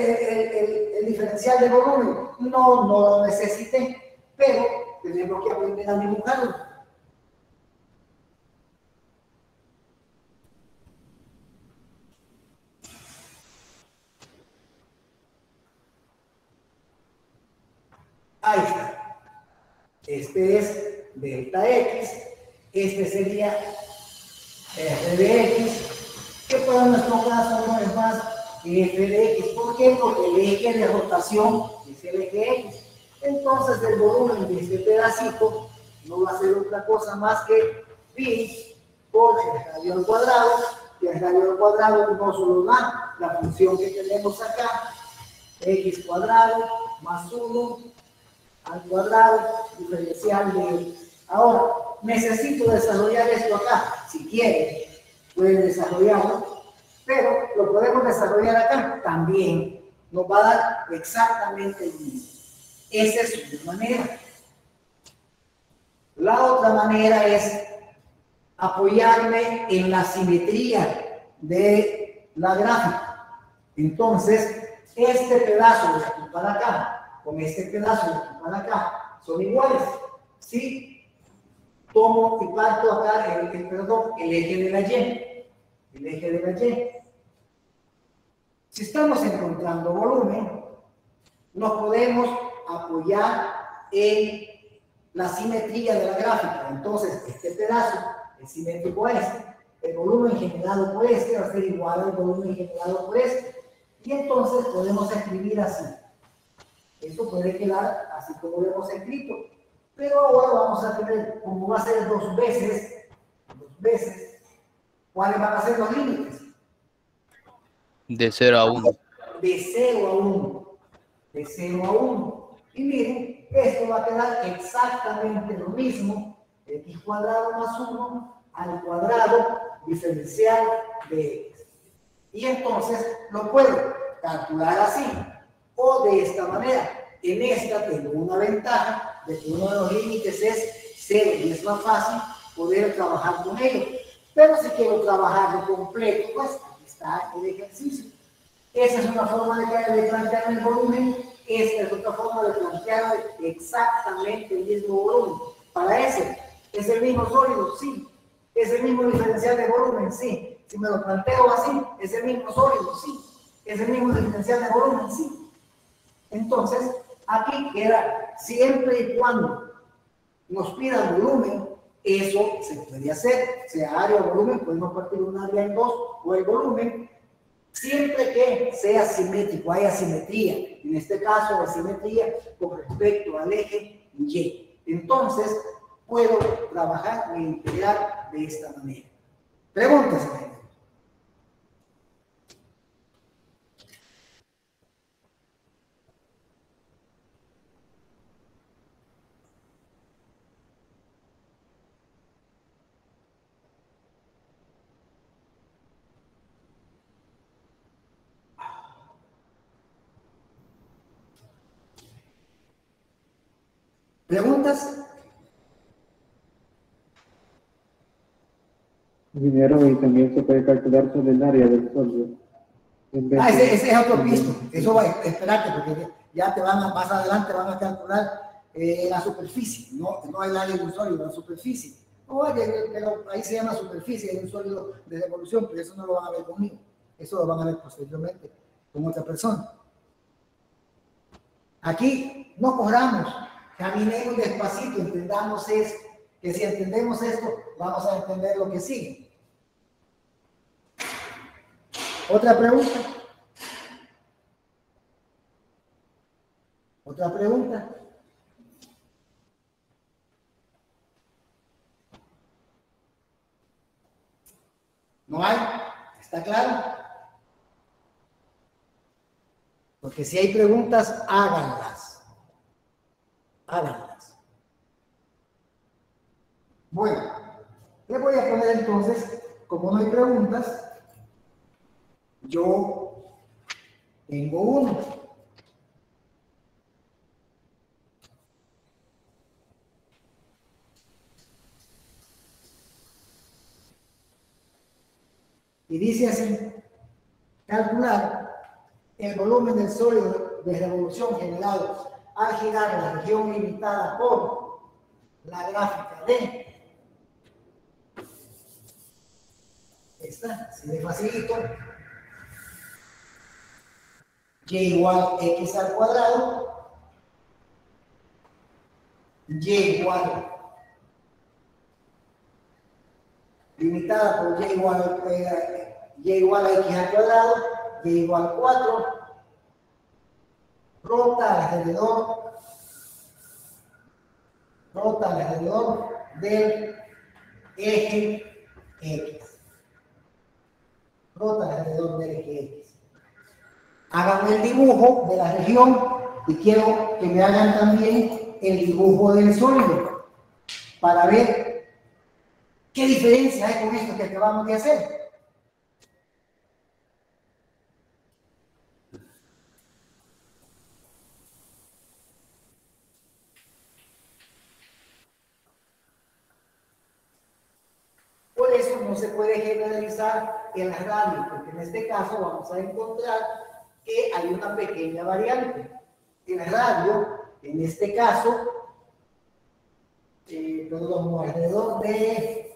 el diferencial de volumen? No lo necesité, pero tenemos que aprender a dibujarlo. Ahí está. Este es delta X. Este sería f de X, que para nuestro caso no es más que f de X. ¿Por qué? Porque el eje de rotación es el eje X. Entonces el volumen de este pedacito no va a ser otra cosa más que pi por el radio al cuadrado, y el radio al cuadrado no solo da la función que tenemos acá, x cuadrado más 1 al cuadrado diferencial de x. Ahora, necesito desarrollar esto acá. Si quieren, pueden desarrollarlo, pero lo podemos desarrollar acá también. Nos va a dar exactamente el mismo. Esa es una manera. La otra manera es apoyarme en la simetría de la gráfica. Entonces, este pedazo de aquí para acá, con este pedazo de aquí para acá, son iguales. ¿Sí? Tomo y parto acá el eje de la Y. El eje de la Y. Si estamos encontrando volumen, nos podemos apoyar en la simetría de la gráfica. Entonces, este pedazo es simétrico a este. El volumen generado por este va a ser igual al volumen generado por este. Y entonces podemos escribir así. Esto puede quedar así como lo hemos escrito. Pero ahora vamos a tener, como va a ser dos veces, ¿cuáles van a ser los límites? De 0 a 1. De 0 a 1. De 0 a 1. Y miren, esto va a quedar exactamente lo mismo, x cuadrado más 1 al cuadrado diferencial de x. Y entonces lo puedo calcular así, o de esta manera. En esta tengo una ventaja de que uno de los límites es 0 y es más fácil poder trabajar con ello. Pero si quiero trabajar de completo, pues aquí está el ejercicio. Esa es una forma de plantear el volumen. Esta es otra forma de plantear exactamente el mismo volumen. Para ese, ¿es el mismo sólido? Sí. ¿Es el mismo diferencial de volumen? Sí. Si me lo planteo así, ¿es el mismo sólido? Sí. Es el mismo diferencial de volumen, sí. Entonces, aquí queda siempre y cuando nos pida volumen, eso se puede hacer, sea área o volumen, podemos partir un área en dos, o el volumen, siempre que sea simétrico, haya simetría, en este caso la simetría con respecto al eje Y. Entonces, puedo trabajar e integrar de esta manera. Preguntas, señor. ¿Preguntas? Dinero y también se puede calcular sobre el área del sólido. Ese es otro piso. Eso va, espérate, porque ya te van a, más adelante van a calcular la superficie, no el área de un sólido, la superficie. Pero ahí se llama superficie de un sólido de devolución, pero eso no lo van a ver conmigo. Eso lo van a ver posteriormente con otra persona. Aquí no corramos, caminemos despacito, entendamos esto, que si entendemos esto, vamos a entender lo que sigue. ¿Otra pregunta? ¿Otra pregunta? ¿No hay? ¿Está claro? Porque si hay preguntas, háganlas. Háganlas. Bueno, le voy a poner entonces, como no hay preguntas, yo tengo uno. Y dice así, calcular el volumen del sólido de revolución generado al girar la región limitada por la gráfica de esta, así de facilito, y igual x al cuadrado, y igual limitada por y igual a x al cuadrado, y igual 4, rota alrededor del eje X. Rota alrededor del eje X. Hagan el dibujo de la región y quiero que me hagan también el dibujo del sólido para ver qué diferencia hay con esto que acabamos de hacer. Por eso no se puede generalizar el radio, porque en este caso vamos a encontrar que hay una pequeña variante. El radio, en este caso, alrededor de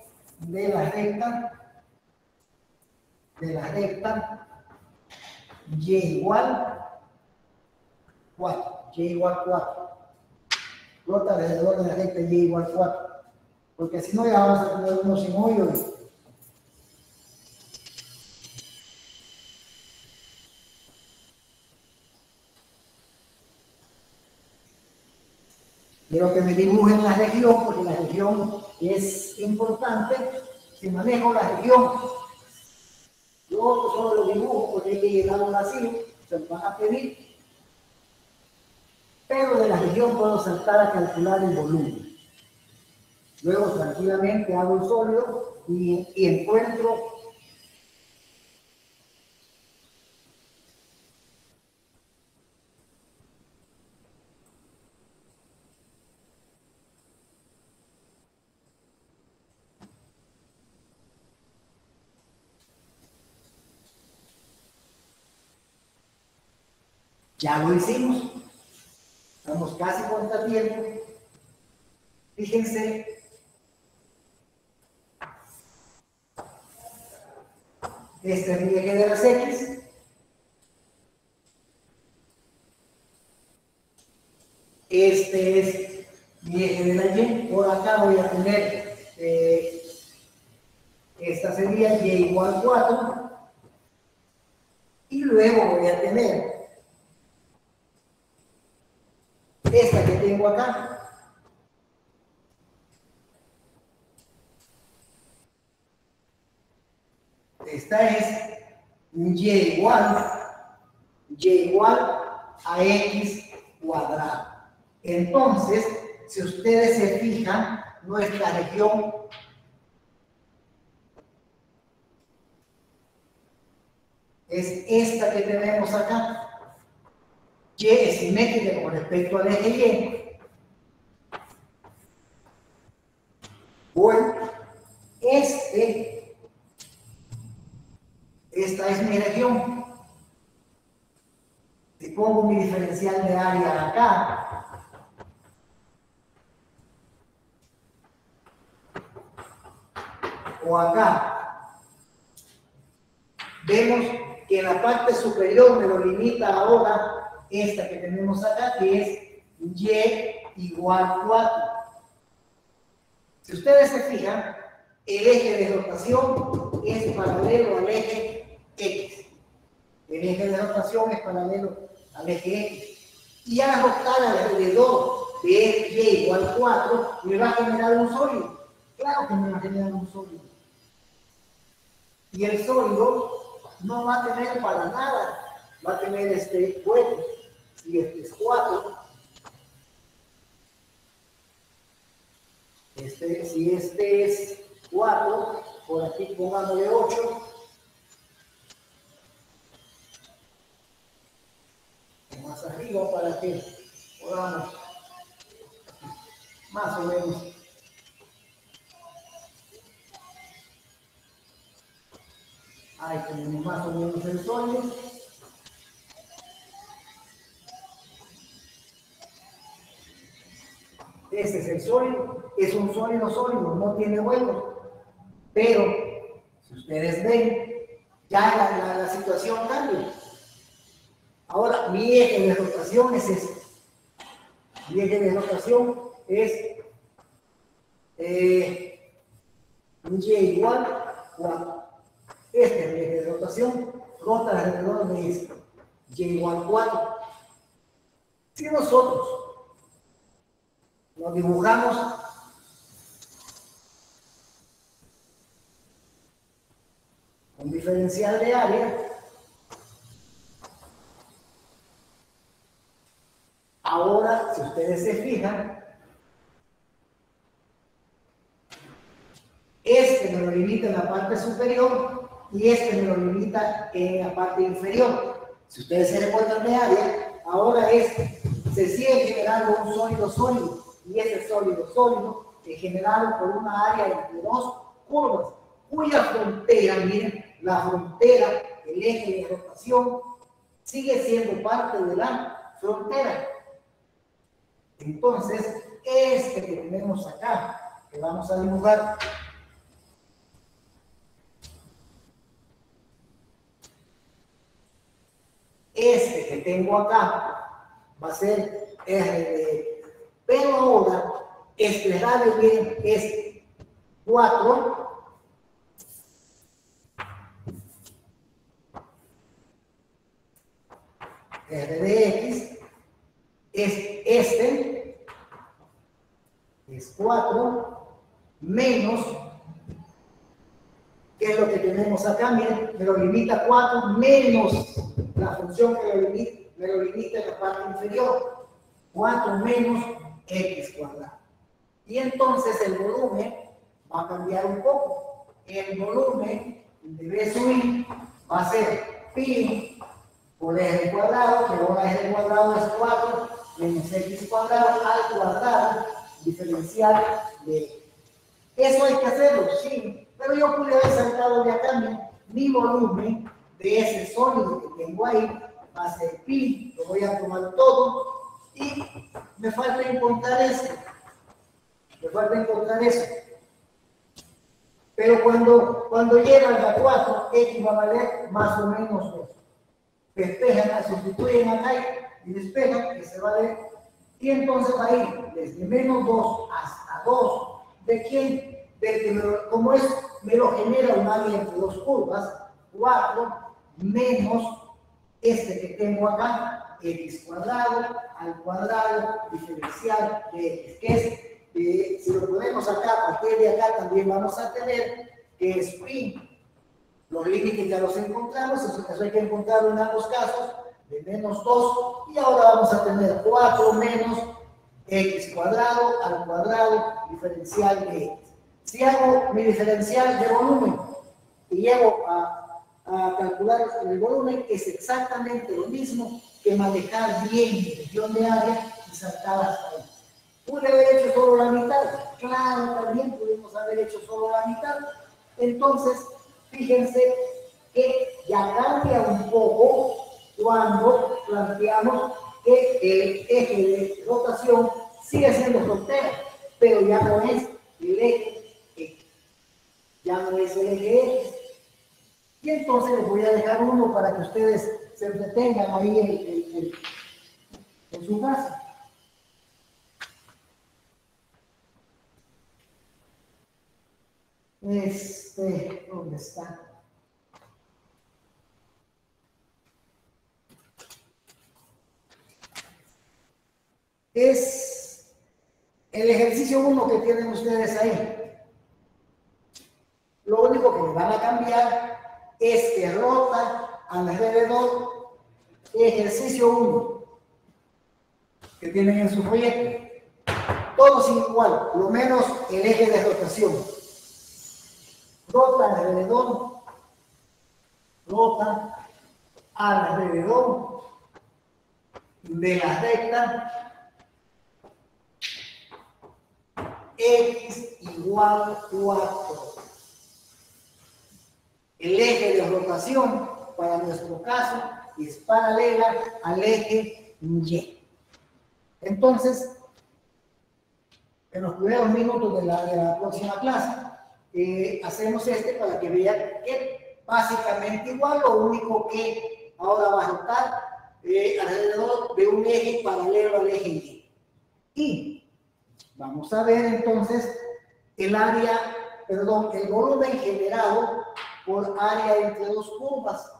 la recta, y igual 4, y igual 4. Rota alrededor de la recta y igual 4. Porque si no, ya vamos a tener uno sin hoyo. Quiero que me dibujen la región, porque la región es importante. Si manejo la región, yo solo lo dibujo porque hay que llegarlo vacío, se lo van a pedir. Pero de la región puedo saltar a calcular el volumen. Luego tranquilamente hago el sólido y encuentro ya lo hicimos. Estamos casi contratiempo. Fíjense. Este es mi eje de las X. Este es mi eje de la Y. Por acá voy a tener, esta sería Y igual 4. Y luego voy a tener esta que tengo acá. Esta es Y igual a X cuadrado. Entonces, si ustedes se fijan, nuestra región es esta que tenemos acá. Y es simétrica con respecto al eje Y. Bueno, esta es mi región. Si pongo mi diferencial de área acá, o acá, vemos que en la parte superior me lo limita ahora esta que tenemos acá, que es Y igual 4. Si ustedes se fijan, el eje de rotación es paralelo al eje X. El eje de rotación es paralelo al eje X. Y al rotar alrededor de Y igual 4, me va a generar un sólido. Claro que me va a generar un sólido. Y el sólido no va a tener para nada, va a tener bueno, si este es 4, si este es 4, por aquí pongámosle 8, más arriba para que podamos más o menos. Ahí tenemos más o menos el sólido. Este es el sólido. Es un sólido sólido, no tiene huecos. Pero, si ustedes ven, ya la situación cambia. Ahora, mi eje de rotación es este. Mi eje de rotación es Y igual 4. Este es el eje de rotación, rota alrededor de esto. Y igual 4. Si nosotros nos dibujamos un diferencial de área, ahora, si ustedes se fijan, este me lo limita en la parte superior y este me lo limita en la parte inferior. Si ustedes se recuerdan de área, ahora se sigue generando un sólido sólido y ese sólido sólido es generado por una área entre dos curvas cuya frontera, miren, la frontera, el eje de rotación sigue siendo parte de la frontera. Entonces, este que tenemos acá, que vamos a dibujar, este que tengo acá va a ser RD. Pero ahora, este radio bien es 4. RDX es este, es 4, menos, ¿qué es lo que tenemos acá? Miren, me lo limita 4 menos la función que me lo limita en la parte inferior, 4 menos X cuadrado. Y entonces el volumen va a cambiar un poco. El volumen de B sub I va a ser pi por eje cuadrado, que ahora eje cuadrado es 4 menos X cuadrado al cuadrado diferencial de. Eso hay que hacerlo, sí, pero yo pude haber sacado de acá mi volumen de ese sólido que tengo ahí, va a ser pi, lo voy a tomar todo y me falta encontrar eso. Pero cuando llegan a 4, X va a valer más o menos 2. Despejan, sustituyen acá y despejan, que se va a ver Y entonces va a ir desde menos 2 hasta 2. ¿De quién? Del que como es, me lo genera un área entre dos curvas, 4 menos este que tengo acá, x cuadrado al cuadrado diferencial de x, que es, si lo ponemos acá, a partir de acá también vamos a tener que es pi. Los límites ya los encontramos, eso hay que encontrarlo en ambos casos, de menos 2, y ahora vamos a tener 4 menos x cuadrado al cuadrado diferencial de x. Si hago mi diferencial de volumen y llego a calcular el volumen, es exactamente lo mismo que manejar bien mi región de área y saltar hasta ahí. ¿Pude haber hecho solo la mitad? Claro, también pudimos haber hecho solo la mitad. Entonces, fíjense que ya cambia un poco cuando planteamos que el eje de rotación sigue siendo frontera, pero ya no es el eje X. Ya no es el eje X. Y entonces les voy a dejar uno para que ustedes se entretengan ahí en su casa. ¿Dónde está? Es el ejercicio 1 que tienen ustedes ahí. Lo único que le van a cambiar es que rota alrededor. Ejercicio 1 que tienen en su folleto. Todos igual, lo menos el eje de rotación. Rota alrededor de la recta x igual 4. El eje de rotación, para nuestro caso, es paralela al eje Y. Entonces, en los primeros minutos de la próxima clase, hacemos para que vean que básicamente igual, lo único que ahora va a rotar alrededor de un eje paralelo al eje Y. Y vamos a ver entonces el volumen generado por área entre dos curvas,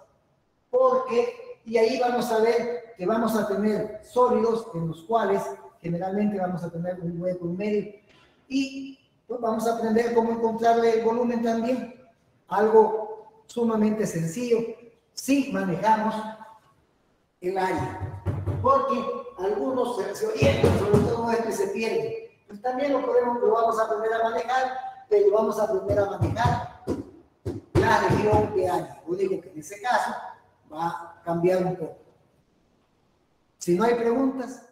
y ahí vamos a ver que vamos a tener sólidos en los cuales generalmente vamos a tener un hueco en medio, y pues vamos a aprender cómo encontrarle el volumen también, algo sumamente sencillo si manejamos el área, porque algunos se orientan, sobre todo se pierden. Pues también lo vamos a aprender a manejar, pero vamos a aprender a manejar la región de área. Lo único que en ese caso va a cambiar un poco. Si no hay preguntas,